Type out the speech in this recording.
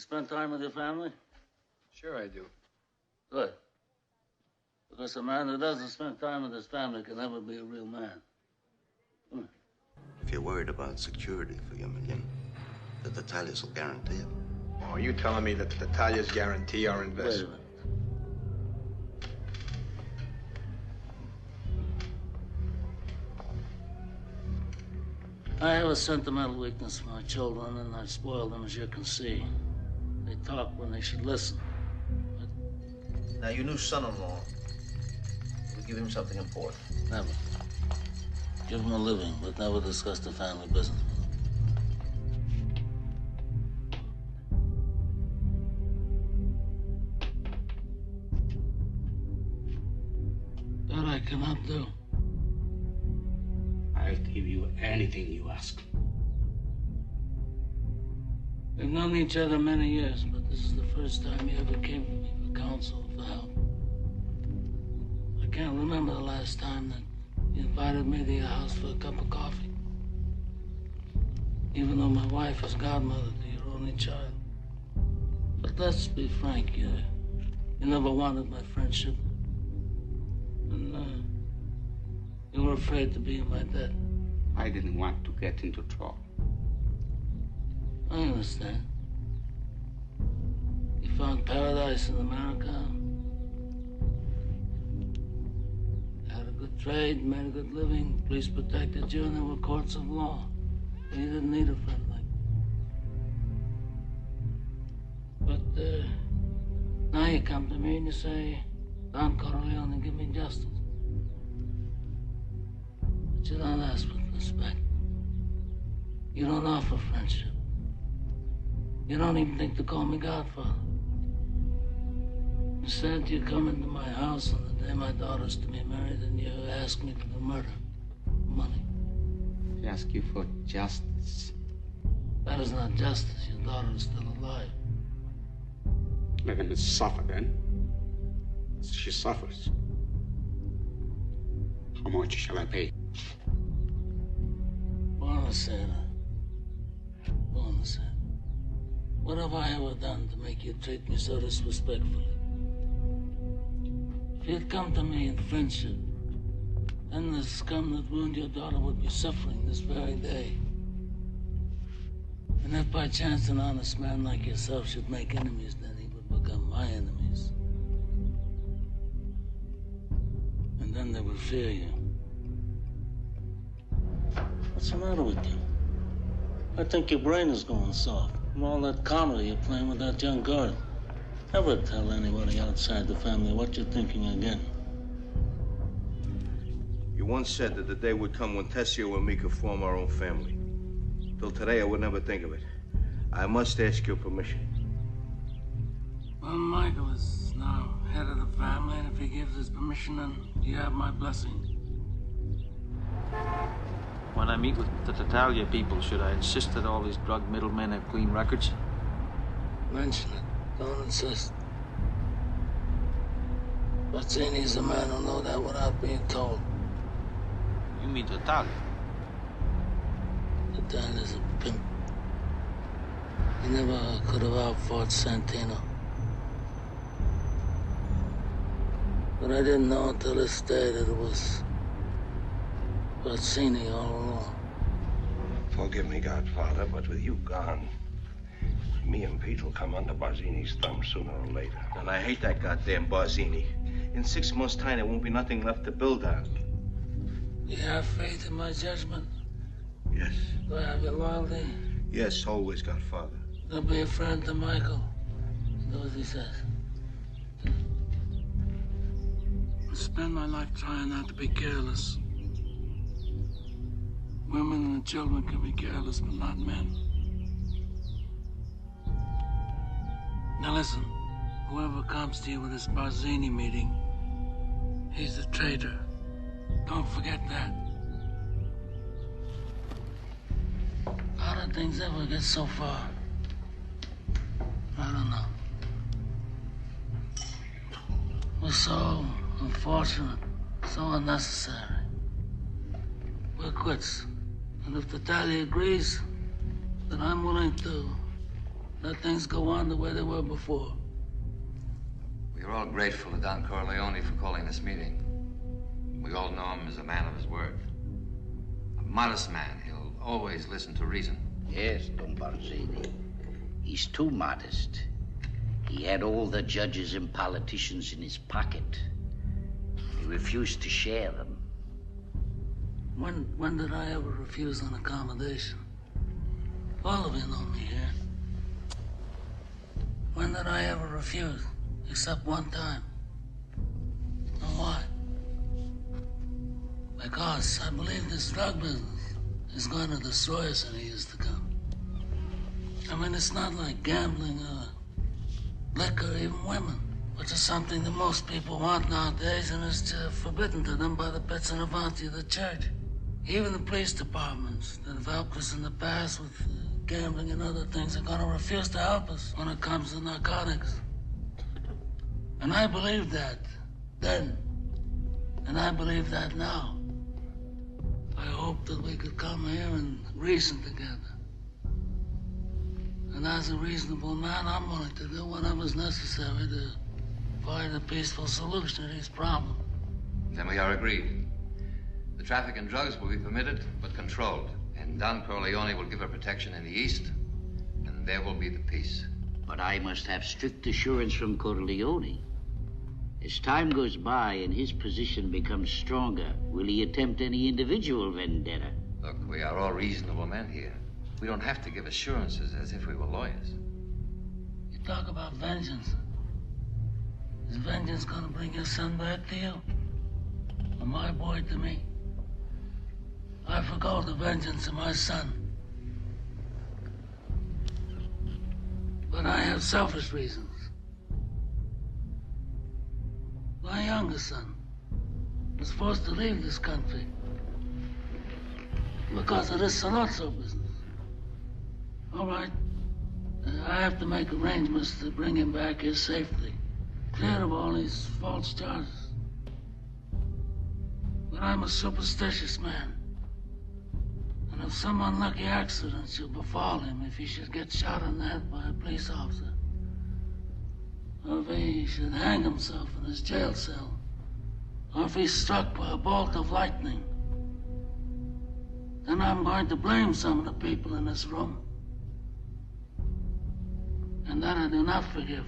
spend time with your family? Sure I do. Good. Because a man who doesn't spend time with his family can never be a real man. If you're worried about security for your million, the Tatalias will guarantee it. Oh, are you telling me that the Tatalias guarantee our investment? Wait a minute. I have a sentimental weakness for my children, and I've spoiled them, as you can see. They talk when they should listen. But... Now, your new son-in-law, will give him something important. Never. Give him a living, but never discuss the family business with him. That I cannot do. I'll give you anything you ask. We've known each other many years, but this is the first time you ever came to me for counsel, for help. I can't remember the last time that you invited me to your house for a cup of coffee. Even though my wife is godmother to your only child. But let's be frank, you never wanted my friendship. And you were afraid to be in my debt. I didn't want to get into trouble. I understand. You found paradise in America. Had a good trade, made a good living. Police protected you, and there were courts of law. You didn't need a friend like me. But now you come to me and you say, Don Corleone, give me justice. But you don't ask with respect. You don't offer friendship. You don't even think to call me Godfather. Instead, you come into my house on the day my daughter's to be married and you ask me to do murder. Money. I ask you for justice. That is not justice. Your daughter is still alive. Let him suffer then. She suffers. How much shall I pay? Buonasera. Buonasera. What have I ever done to make you treat me so disrespectfully? If you'd come to me in friendship, then the scum that ruined your daughter would be suffering this very day. And if by chance an honest man like yourself should make enemies, then he would become my enemies. And then they would fear you. What's the matter with you? I think your brain is going soft. From all that comedy you're playing with that young girl. Never tell anybody outside the family what you're thinking again. You once said that the day would come when Tessio and me could form our own family. Till today, I would never think of it. I must ask your permission. Well, Michael is now head of the family, and if he gives his permission, then you have my blessing. When I meet with the Tatalia people, should I insist that all these drug middlemen have clean records? Mention it. Don't insist. Bazzini's the man who'll know that without being told. You mean Tatalia? Tatalia's a pimp. He never could have outfought Santino. But I didn't know until this day that it was Bazzini all along. Forgive me, Godfather, but with you gone, me and Pete will come under Barzini's thumb sooner or later. And I hate that goddamn Barzini. In 6 months' time, there won't be nothing left to build on. You have faith in my judgment? Yes. Do I have your loyalty? Yes, always, Godfather. Don't be a friend to Michael. Do as he says. I spend my life trying not to be careless. Women and children can be careless, but not men. Now listen, whoever comes to you with this Barzini meeting, he's a traitor. Don't forget that. How did things ever get so far? I don't know. It was so unfortunate, so unnecessary. We're quits. And if Tatalia agrees, then I'm willing to let things go on the way they were before. We are all grateful to Don Corleone for calling this meeting. We all know him as a man of his word. A modest man, he'll always listen to reason. Yes, Don Barzini. He's too modest. He had all the judges and politicians in his pocket. He refused to share them. When did I ever refuse an accommodation? All of you know me here. When did I ever refuse? Except one time. And why? Because I believe this drug business is going to destroy us in the years to come. I mean, it's not like gambling or liquor, or even women, which is something that most people want nowadays and is forbidden to them by the bits and avanti of the church. Even the police departments that have helped us in the past with gambling and other things are going to refuse to help us when it comes to narcotics. And I believed that then, and I believe that now. I hope that we could come here and reason together. And as a reasonable man, I'm willing to do whatever's necessary to find a peaceful solution to these problems. Then we are agreed. The traffic in drugs will be permitted, but controlled. And Don Corleone will give her protection in the East, and there will be the peace. But I must have strict assurance from Corleone. As time goes by and his position becomes stronger, will he attempt any individual vendetta? Look, we are all reasonable men here. We don't have to give assurances as if we were lawyers. You talk about vengeance. Is vengeance gonna bring your son back to you? Or my boy to me? I forgo the vengeance of my son. But I have selfish reasons. My youngest son was forced to leave this country because of this Salazzo business. All right, I have to make arrangements to bring him back here safely, clear of all these false charges. But I'm a superstitious man. And if some unlucky accident should befall him, if he should get shot in the head by a police officer, or if he should hang himself in his jail cell, or if he's struck by a bolt of lightning, then I'm going to blame some of the people in this room. And that I do not forgive.